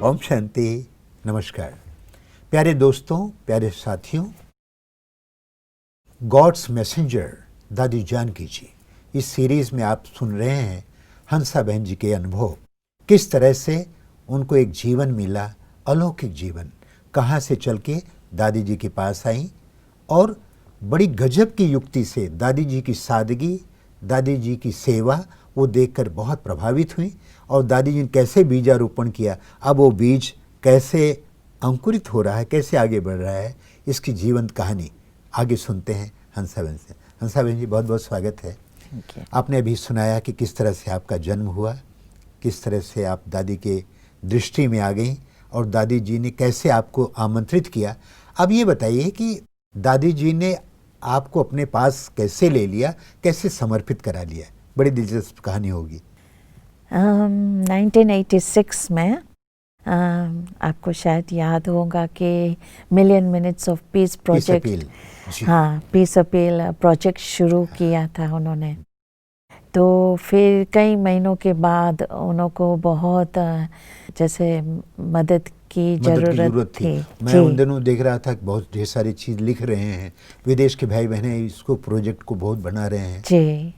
ओम शांति। नमस्कार प्यारे दोस्तों, प्यारे साथियों। गॉड्स मैसेंजर दादी जानकी जी, इस सीरीज़ में आप सुन रहे हैं हंसा बहन जी के अनुभव, किस तरह से उनको एक जीवन मिला, अलौकिक जीवन, कहाँ से चल के दादी जी के पास आई और बड़ी गजब की युक्ति से दादी जी की सादगी, दादी जी की सेवा वो देखकर बहुत प्रभावित हुई और दादी जी ने कैसे बीजारोपण किया, अब वो बीज कैसे अंकुरित हो रहा है, कैसे आगे बढ़ रहा है, इसकी जीवंत कहानी आगे सुनते हैं हंसा बहन से। हंसा बहन जी, बहुत बहुत स्वागत है। आपने अभी सुनाया कि किस तरह से आपका जन्म हुआ, किस तरह से आप दादी के दृष्टि में आ गई और दादी जी ने कैसे आपको आमंत्रित किया। अब ये बताइए कि दादी जी ने आपको अपने पास कैसे ले लिया, कैसे समर्पित करा लिया। बड़ी दिलचस्प कहानी होगी। 1986 में आपको शायद याद होगा कि million minutes of peace project, हाँ, पीस अपील प्रोजेक्ट शुरू किया था उन्होंने। तो फिर कई महीनों के बाद उनको बहुत जैसे मदद की जरूरत थी। मैं उन दिनों देख रहा था कि बहुत ढेर सारी चीज़ लिख रहे हैं, विदेश के भाई बहनें इसको प्रोजेक्ट को बहुत बना रहे हैं जी।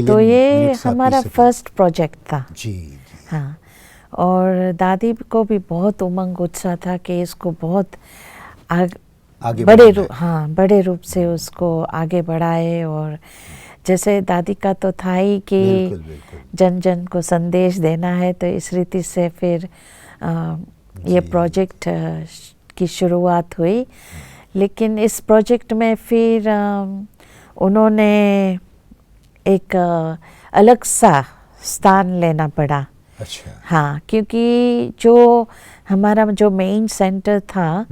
तो ये हमारा फर्स्ट प्रोजेक्ट था जी। हाँ, और दादी को भी बहुत उमंग उत्साह था कि इसको बहुत आगे बड़े रूप से उसको आगे बढ़ाए। और जैसे दादी का तो था ही कि बिल्कुल। जन जन को संदेश देना है, तो इस रीति से फिर ये प्रोजेक्ट की शुरुआत हुई। लेकिन इस प्रोजेक्ट में फिर उन्होंने एक अलग सा स्थान लेना पड़ा। अच्छा। हाँ, क्योंकि जो हमारा जो मेन सेंटर था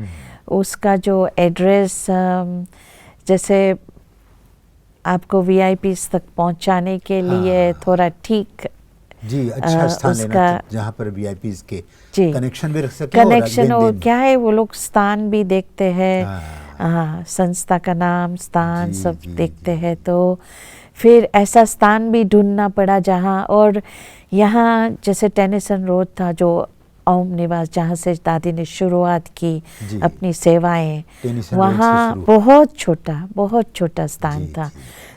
उसका जो एड्रेस, जैसे आपको वीआईपीज़ तक पहुंचाने के लिए थोड़ा ठीक जी, अच्छा स्थान लेना जहाँ पर वीआईपीज़ के कनेक्शन भी रख सके। कनेक्शन और क्या है, वो लोग स्थान भी देखते हैं, संस्था का नाम, स्थान सब देखते हैं। तो फिर ऐसा स्थान भी ढूंढना पड़ा जहाँ, और यहाँ जैसे टेनिसन रोड था जो ओम निवास, जहाँ से दादी ने शुरुआत की अपनी सेवाएं, वहाँ बहुत छोटा स्थान था।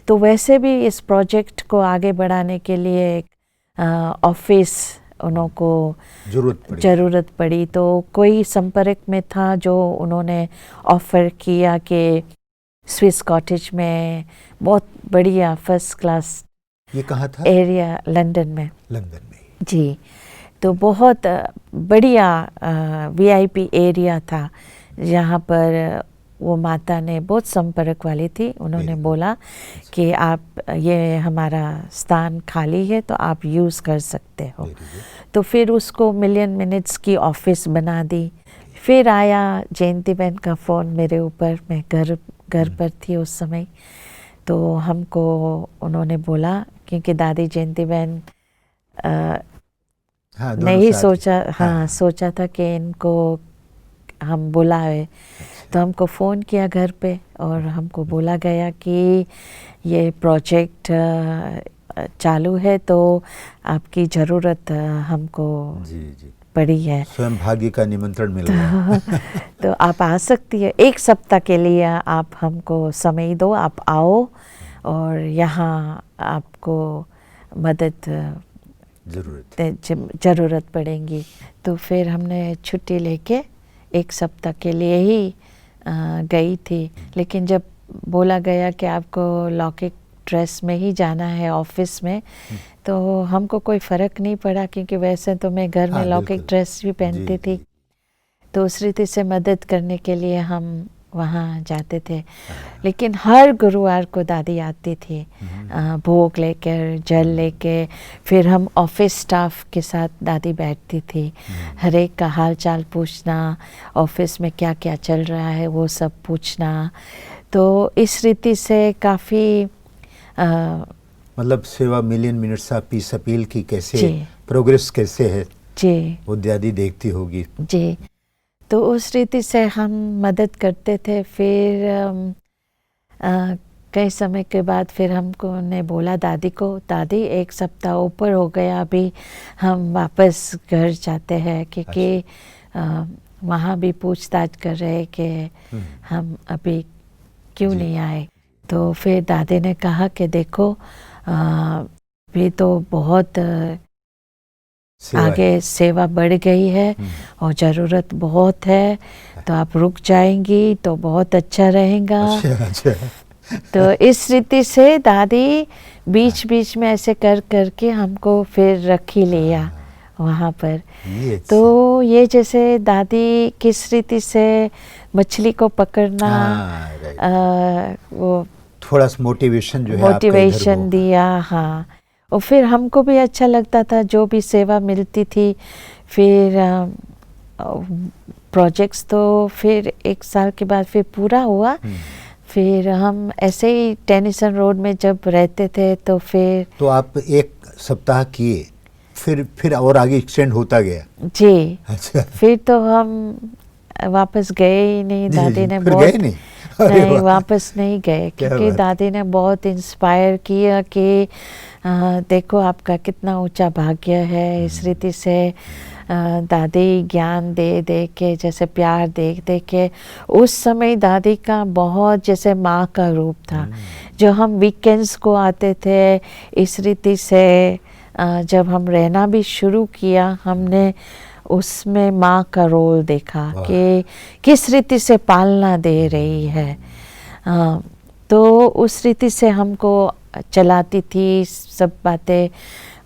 तो वैसे भी इस प्रोजेक्ट को आगे बढ़ाने के लिए एक ऑफिस उनको ज़रूरत पड़ी। तो कोई संपर्क में था जो उन्होंने ऑफर किया कि स्विस कॉटेज में बहुत बढ़िया फर्स्ट क्लास, ये कहाँ था? एरिया लंदन में जी। तो बहुत बढ़िया वीआईपी एरिया था, जहाँ पर वो माता ने बहुत संपर्क वाली थी। उन्होंने बोला कि आप, ये हमारा स्थान खाली है तो आप यूज़ कर सकते हो। तो फिर उसको मिलियन मिनट्स की ऑफिस बना दी। फिर आया जयंती बहन का फ़ोन मेरे ऊपर, मैं घर पर थी उस समय। तो हमको उन्होंने बोला, क्योंकि दादी जयंती बहन नहीं सोचा था कि इनको हम बुलाए। तो हमको फ़ोन किया घर पे और हमको बोला गया कि ये प्रोजेक्ट चालू है, तो आपकी ज़रूरत हमको पड़ी है। स्वयं भाग्य का निमंत्रण मिला। तो आप आ सकती है, 1 सप्ताह के लिए आप हमको समय दो, आप आओ और यहाँ आपको मदद ज़रूरत पड़ेगी। तो फिर हमने छुट्टी लेके 1 सप्ताह के लिए ही गई थी। लेकिन जब बोला गया कि आपको लौकिक ड्रेस में ही जाना है ऑफिस में, तो हमको कोई फ़र्क नहीं पड़ा, क्योंकि वैसे तो मैं घर में लौकिक ड्रेस भी पहनती थी। तो उस रीति से मदद करने के लिए हम वहाँ जाते थे। लेकिन हर गुरुवार को दादी आती थी भोग लेकर, जल लेके। फिर हम ऑफिस स्टाफ के साथ दादी बैठती थी, हर एक का हाल चाल पूछना, ऑफिस में क्या क्या चल रहा है वो सब पूछना। तो इस रीति से काफ़ी मतलब सेवा million minutes of peace appeal की कैसे प्रोग्रेस कैसे है जी, वो दादी देखती होगी जी। तो उस रीति से हम मदद करते थे। फिर कई समय के बाद फिर हमको ने बोला दादी को, दादी 1 सप्ताह ऊपर हो गया, अभी हम वापस घर जाते हैं, क्योंकि वहाँ भी पूछताछ कर रहे कि हम अभी क्यों नहीं आए। तो फिर दादी ने कहा कि देखो अभी तो बहुत आगे सेवा बढ़ गई है और ज़रूरत बहुत है, तो आप रुक जाएंगी तो बहुत अच्छा रहेगा। अच्छा। तो इस रीति से दादी बीच बीच में ऐसे कर करके हमको फिर रख ही लिया वहाँ पर। तो ये जैसे दादी किस रीति से मछली को पकड़ना, वो थोड़ा सा मोटिवेशन जो है मोटिवेशन दिया। हाँ, और फिर हमको भी अच्छा लगता था जो भी सेवा मिलती थी। फिर प्रोजेक्ट्स तो फिर 1 साल के बाद फिर पूरा हुआ। फिर हम ऐसे ही टेनिसन रोड में जब रहते थे तो फिर तो आप 1 सप्ताह किए, फिर और आगे एक्सटेंड होता गया? जी। अच्छा। फिर तो हम वापस गए ही नहीं। दादी ने फिर बहुत गए नहीं? नहीं, वापस नहीं गए, क्योंकि दादी ने बहुत इंस्पायर किया कि देखो आपका कितना ऊंचा भाग्य है। इस रीति से दादी ज्ञान दे दे के, जैसे प्यार दे दे के, उस समय दादी का बहुत जैसे माँ का रूप था। जो हम वीकेंड्स को आते थे, इस रीति से जब हम रहना भी शुरू किया, हमने उसमें माँ का रोल देखा कि किस रीति से पालना दे रही है। तो उस रीति से हमको चलाती थी सब बातें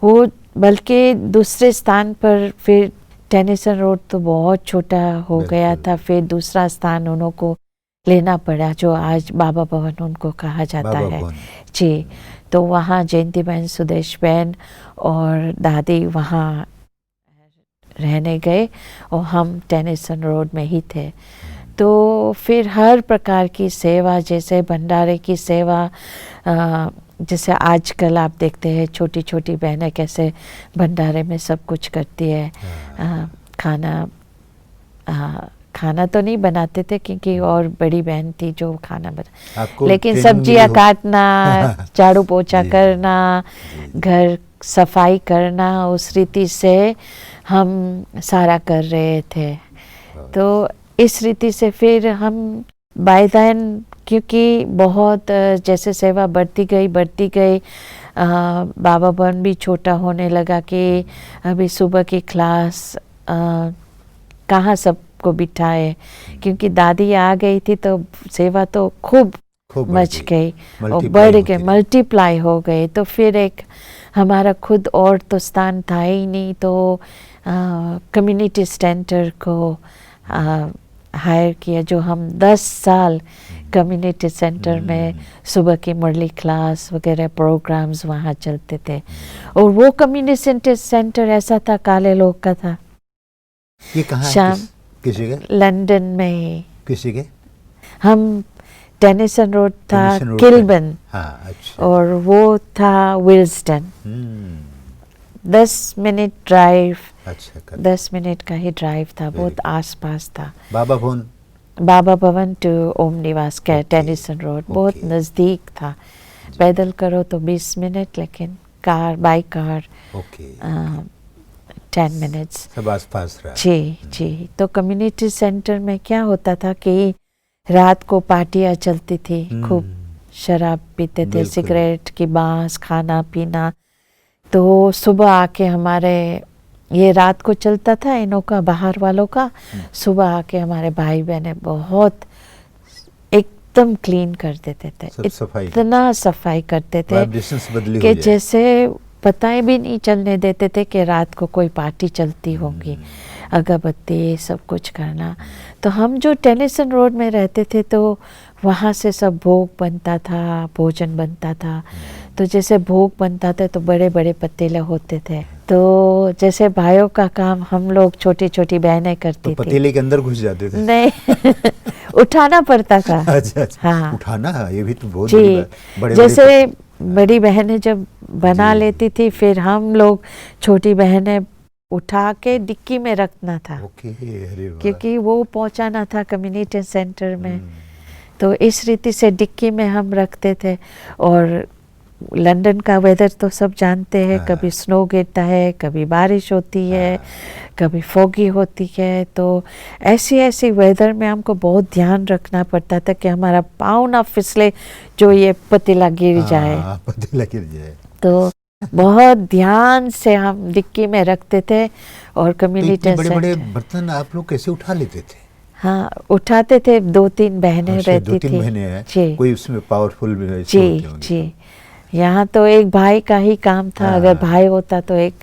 वो। बल्कि दूसरे स्थान पर फिर टेनिसन रोड तो बहुत छोटा हो गया था, फिर दूसरा स्थान उन्हों को लेना पड़ा, जो आज बाबा भवन उनको कहा जाता है। जी। तो वहाँ जयंती बहन, सुदेश बहन और दादी वहाँ रहने गए और हम टेनिसन रोड में ही थे। तो फिर हर प्रकार की सेवा, जैसे भंडारे की सेवा, जैसे आजकल आप देखते हैं छोटी छोटी बहनें कैसे भंडारे में सब कुछ करती है। खाना तो नहीं बनाते थे, क्योंकि और बड़ी बहन थी जो खाना बना, लेकिन सब्जियां काटना, झाड़ू पोछा करना, घर सफाई करना, उस रीति से हम सारा कर रहे थे। तो इस रीति से फिर हम बाय देन, क्योंकि बहुत जैसे सेवा बढ़ती गई, बाबा भवन भी छोटा होने लगा कि अभी सुबह की क्लास कहाँ सबको बिठाए, क्योंकि दादी आ गई थी तो सेवा तो खूब मच गई और बढ़ गई, मल्टीप्लाई हो गई। तो फिर एक हमारा खुद और तो स्थान था ही नहीं, तो कम्युनिटी सेंटर को हायर किया, जो हम 10 साल कम्युनिटी सेंटर में सुबह की मुरली क्लास वगैरह प्रोग्राम्स वहाँ चलते थे। और वो कम्युनिटी सेंटर ऐसा था, काले लोग का था। ये कहाँ शाम किस जगह? लंदन में। किस जगह? हम टेनिसन रोड था, किल्बर्न। हाँ, अच्छा। और वो था विल्सडन। 10 मिनट ड्राइव। अच्छा, 10 मिनट का ही ड्राइव था, बहुत आसपास था। बाबा भवन टू ओम निवास का टेनिसन रोड बहुत नज़दीक था। पैदल करो तो 20 मिनट, लेकिन बाई कार 10 मिनट्स। सब आसपास रहा। जी। तो कम्युनिटी सेंटर में क्या होता था कि रात को पार्टियां चलती थी, खूब शराब पीते थे, सिगरेट की बांस, खाना पीना। तो सुबह आके हमारे, ये रात को चलता था इनों का, बाहर वालों का, सुबह आके हमारे भाई बहने बहुत एकदम क्लीन कर देते थे, इतना सफाई करते थे कि जैसे पता भी नहीं चलने देते थे कि रात को कोई पार्टी चलती होगी। अगरबत्ती सब कुछ करना। तो हम जो टेनिसन रोड में रहते थे तो वहाँ से सब भोग बनता था, भोजन बनता था। तो जैसे भोग बनता था तो बड़े बड़े पतीले होते थे, तो जैसे भाइयों का काम हम लोग छोटी छोटी बहनें करती तो पतीले के अंदर घुस जाते थे? नहीं उठाना पड़ता था। अच्छा। हाँ, उठाना, ये भी तो बहुत बड़ी जैसे बड़ी बहनें जब बना लेती थी, फिर हम लोग छोटी बहनें उठा के डिक्की में रखना था, क्योंकि वो पहुंचाना था कम्युनिटी सेंटर में। तो इस रीति से डिक्की में हम रखते थे। और लंदन का वेदर तो सब जानते हैं, कभी स्नो गिरता है, कभी बारिश होती है, कभी फॉगी होती है। तो ऐसी ऐसी वेदर में हमको बहुत ध्यान रखना पड़ता था कि हमारा पाँव ना फिसले, जो ये पतीला गिर जाए। पतीला गिर जाए। तो बहुत ध्यान से हम डिक्की में रखते थे। और कम्युनिटी बड़े बड़े बर्तन आप लोग कैसे उठा लेते थे? हाँ, उठाते थे। 2-3 बहनें रहती थी। 2-3 बहनें हैं, जी, कोई उसमें पावरफुल भी जी जी। यहाँ तो एक भाई का ही काम था, अगर भाई होता तो एक,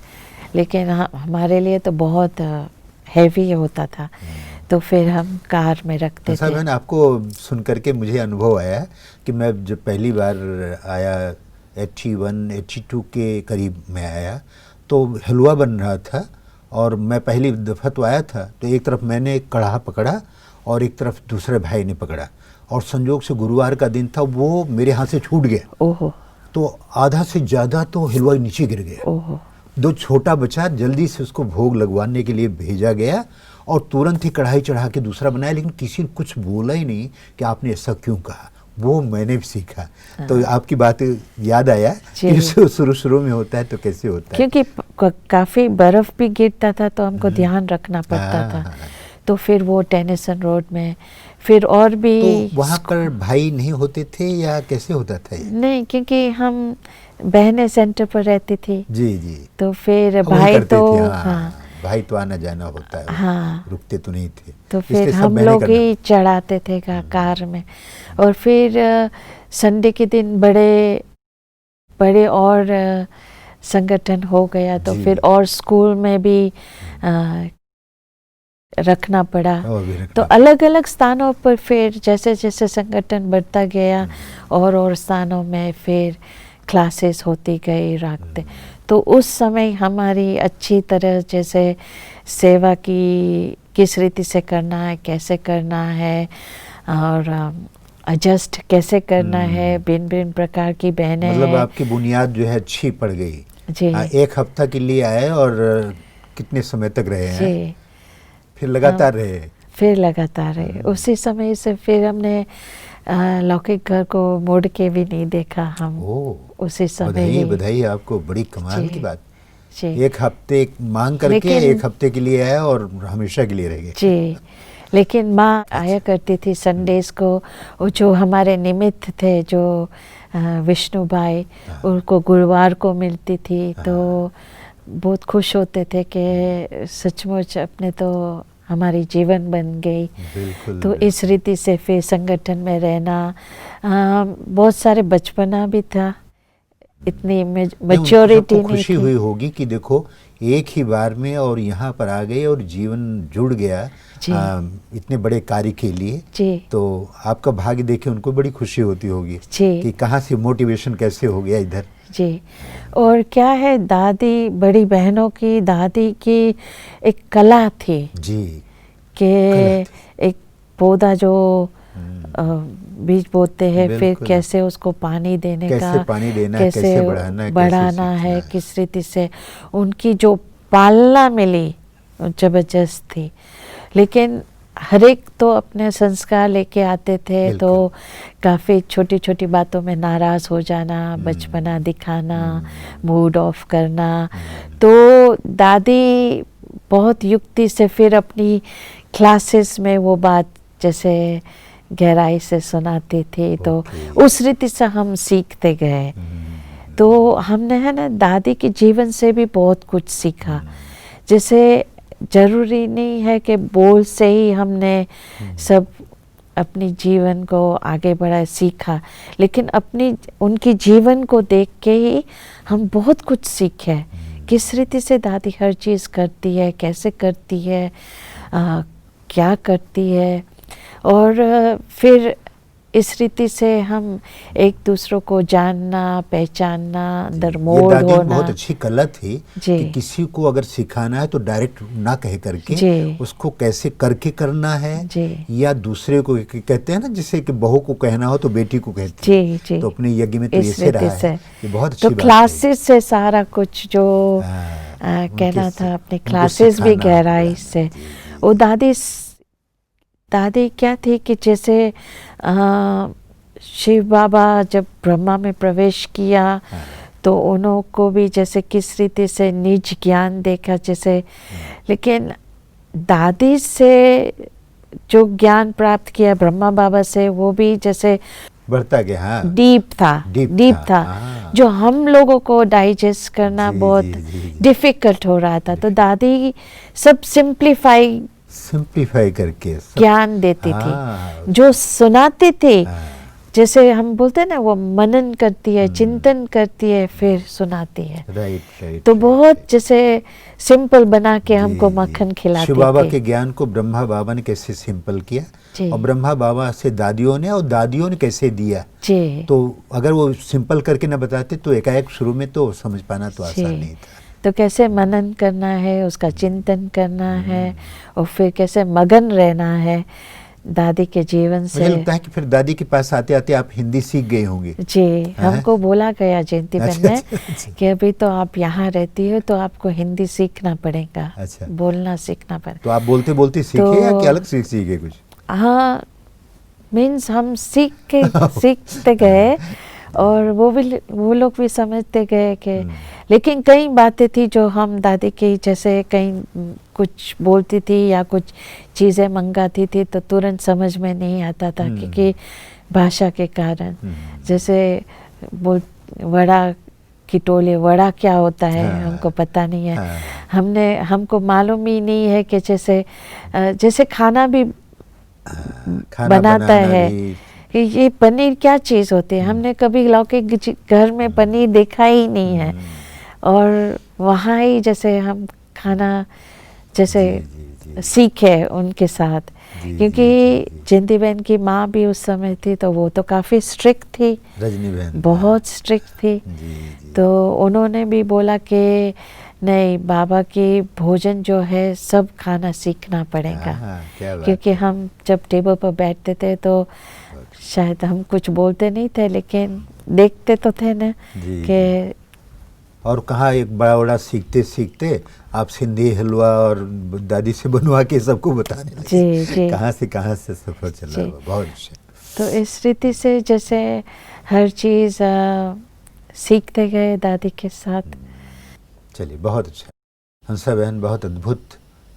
लेकिन हमारे लिए तो बहुत हैवी होता था। तो फिर हम कार में रखते थे। बहन, आपको सुन करके मुझे अनुभव आया कि मैं जब पहली बार आया 81-82 के करीब में आया, तो हलवा बन रहा था और मैं पहली दफ़ा तो आया था, तो एक तरफ मैंने कढ़ा पकड़ा और एक तरफ दूसरे भाई ने पकड़ा, और संयोग से गुरुवार का दिन था, वो मेरे हाथ से छूट गया। ओहो। तो आधा से ज़्यादा तो हलवा नीचे गिर गया। ओहो। 2 छोटा बचा, जल्दी से उसको भोग लगवाने के लिए भेजा गया और तुरंत ही कढ़ाई चढ़ा के दूसरा बनाया, लेकिन किसी ने कुछ बोला ही नहीं कि आपने ऐसा क्यों कहा। वो मैंने भी सीखा। तो आपकी बात याद आया कि शुरू में होता है तो कैसे होता है, क्योंकि काफ़ी बर्फ़ भी गिरता था, तो हमको ध्यान रखना पड़ता था। तो फिर वो टेनिसन रोड में फिर और भी। तो वहाँ पर भाई नहीं होते थे या कैसे होता था ये? नहीं, क्योंकि हम बहनें सेंटर पर रहती थी। जी जी। तो फिर भाई तो भाई तो आना जाना होता है। हाँ, रुकते तो नहीं थे। तो फिर हम लोग ही चढ़ाते थे कार में। और फिर संडे के दिन बड़े और संगठन हो गया, तो फिर और स्कूल में भी रखना पड़ा। तो अलग अलग स्थानों पर फिर जैसे जैसे संगठन बढ़ता गया, और स्थानों में फिर क्लासेस होती गई रखते। तो उस समय हमारी अच्छी तरह जैसे सेवा की किस रीति से करना है, कैसे करना है, और एडजस्ट कैसे करना है, भिन्न भिन्न प्रकार की बहनें। मतलब आपकी बुनियाद जो है अच्छी पड़ गई जी। 1 हफ्ता के लिए आए और कितने समय तक रहे हैं? जी। फिर लगातार रहे? उसी समय से फिर हमने लौकिक घर को मोड़ के भी नहीं देखा हम। उसी समय बधाई आपको, बड़ी कमाल की बात। 1 हफ्ते मांग करके 1 हफ्ते के लिए आया और हमेशा के लिए रह गए। जी। लेकिन माँ आया करती थी संडेज को, जो हमारे निमित्त थे, जो विष्णु भाई, उनको गुरुवार को मिलती थी। तो बहुत खुश होते थे कि सचमुच अपने तो हमारी जीवन बन गई। तो इस रीति से फिर संगठन में रहना, बहुत सारे बचपना भी था, इतनी मैच्योरिटी नहीं थी। खुशी हुई होगी कि देखो एक ही बार में और यहाँ पर आ गए और जीवन जुड़ गया इतने बड़े कार्य के लिए। जी। तो आपका भाग्य देखे उनको बड़ी खुशी होती होगी कि कहाँ से मोटिवेशन कैसे हो गया इधर। जी। और क्या है, दादी, बड़ी बहनों की दादी की एक कला थी जी, कि एक पौधा जो बीज बोते हैं, फिर कैसे उसको पानी देने कैसे बढ़ाना है, किस रीति से उनकी जो पालना मिली जबरदस्त थी। लेकिन हर एक तो अपने संस्कार लेके आते थे, तो काफ़ी छोटी छोटी बातों में नाराज़ हो जाना, बचपना दिखाना, मूड ऑफ करना। तो दादी बहुत युक्ति से फिर अपनी क्लासेस में वो बात जैसे गहराई से सुनाती थी। तो उस रीति से हम सीखते गए। तो हमने है ना दादी के जीवन से भी बहुत कुछ सीखा। जैसे जरूरी नहीं है कि बोल से ही हमने सब अपनी जीवन को आगे बढ़ा सीखा, लेकिन अपनी उनकी जीवन को देख के ही हम बहुत कुछ सीखे। किस रीति से दादी हर चीज़ करती है, कैसे करती है, क्या करती है। और फिर इस रीति से हम एक दूसरों को जानना, पहचानना, अंदर मोड़ होना। बहुत अच्छी कला थी कि किसी को अगर सिखाना है तो डायरेक्ट ना कह करके उसको कैसे करके करना है, या दूसरे को कहते हैं ना, जिसे कि बहू को कहना हो तो बेटी को कहते हैं। जी। तो अपने यज्ञ में तो ऐसे रहा है, ये बहुत अच्छी बात है। तो क्लासेस से सारा कुछ जो कहना था, अपने क्लासेस भी गहराई से। वो दादी दादी क्या थी कि जैसे शिव बाबा जब ब्रह्मा में प्रवेश किया तो उनको भी जैसे किस रीति से निज ज्ञान देखा जैसे, लेकिन दादी से जो ज्ञान प्राप्त किया ब्रह्मा बाबा से वो भी जैसे बढ़ता गया। हाँ, डीप था, डीप था हाँ। जो हम लोगों को डाइजेस्ट करना जी, बहुत जी। डिफिकल्ट हो रहा था। तो दादी सब सिंप्लीफाई करके ज्ञान देती हाँ, थी, जो सुनाती थी हाँ, जैसे हम बोलते हैं ना, वो मनन करती है, चिंतन करती है, फिर सुनाती है। राइट। तो बहुत जैसे सिंपल बना के हमको जी, मक्खन खिलाती शिव बाबा थी। के ज्ञान को ब्रह्मा बाबा ने कैसे सिंपल किया जी। और ब्रह्मा बाबा से दादियों ने और दादियों ने कैसे दिया। जी। तो अगर वो सिंपल करके ना बताते तो एकाएक शुरू में तो समझ पाना तो आसान नहीं था। तो कैसे मनन करना है, उसका चिंतन करना है और फिर कैसे मगन रहना है दादी के जीवन से। मुझे लगता है कि फिर दादी के पास आते आते आप हिंदी सीख गए होंगे। जी, हमको बोला गया जयंती बहन ने अच्छा। कि अभी तो आप यहाँ रहती हो तो आपको हिंदी सीखना पड़ेगा, अच्छा। बोलना सीखना पड़ेगा। तो आप बोलते बोलते सीखे या कि अलग सीखे कुछ? हाँ, मीन्स हम सीखते गए और वो लोग भी समझते गए कि, लेकिन कई बातें थी जो हम दादी की जैसे कहीं कुछ बोलती थी या कुछ चीज़ें मंगाती थी तो तुरंत समझ में नहीं आता था क्योंकि भाषा के कारण। जैसे वड़ा की टोले, वड़ा क्या होता है हमको पता नहीं है। हमको मालूम ही नहीं है कि जैसे खाना भी बनाता है कि ये पनीर क्या चीज़ होती है। हमने कभी लौकिक घर में पनीर देखा ही नहीं है और वहाँ ही जैसे हम खाना जैसे सीखे उनके साथ। क्योंकि जयंती बहन की माँ भी उस समय थी तो वो तो काफ़ी स्ट्रिक्ट थी, रजनी बहन बहुत स्ट्रिक्ट थी। तो उन्होंने भी बोला कि नहीं, बाबा की भोजन जो है सब खाना सीखना पड़ेगा। क्योंकि हम जब टेबल पर बैठते थे तो शायद हम कुछ बोलते नहीं थे लेकिन देखते तो थे ना कि। और कहाँ एक बड़ा सीखते सीखते आप सिंधी हलवा और दादी से बनवा के सबको बताने लगे। जी। कहाँ से सफर चला हुआ। बहुत अच्छा। तो इस रीति से जैसे हर चीज़ सीखते गए दादी के साथ। चलिए, बहुत अच्छा हंसा बहन, बहुत अद्भुत,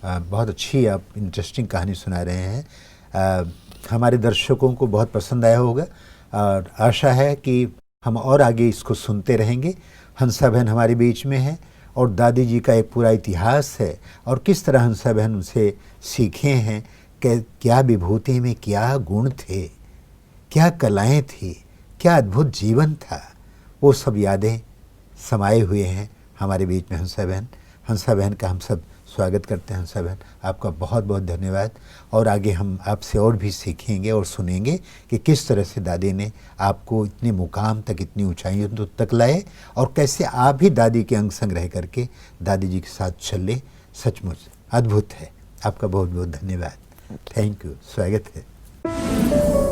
बहुत अच्छी आप इंटरेस्टिंग कहानी सुना रहे हैं। हमारे दर्शकों को बहुत पसंद आया होगा और आशा है कि हम और आगे इसको सुनते रहेंगे। हंसा बहन हमारे बीच में है और दादी जी का एक पूरा इतिहास है और किस तरह हंसा बहन उनसे सीखे हैं कि क्या विभूति में क्या गुण थे, क्या कलाएं थी, क्या अद्भुत जीवन था, वो सब यादें समाये हुए हैं हमारे बीच में हंसा बहन। हंसा बहन का हम सब स्वागत करते हैं। हंसा बहन, आपका बहुत बहुत धन्यवाद। और आगे हम आपसे और भी सीखेंगे और सुनेंगे कि किस तरह से दादी ने आपको इतने मुकाम तक, इतनी ऊंचाइयों तक लाए और कैसे आप भी दादी के अंग संग रह करके दादी जी के साथ चले। सचमुच अद्भुत है। आपका बहुत बहुत धन्यवाद। Thank you. स्वागत है।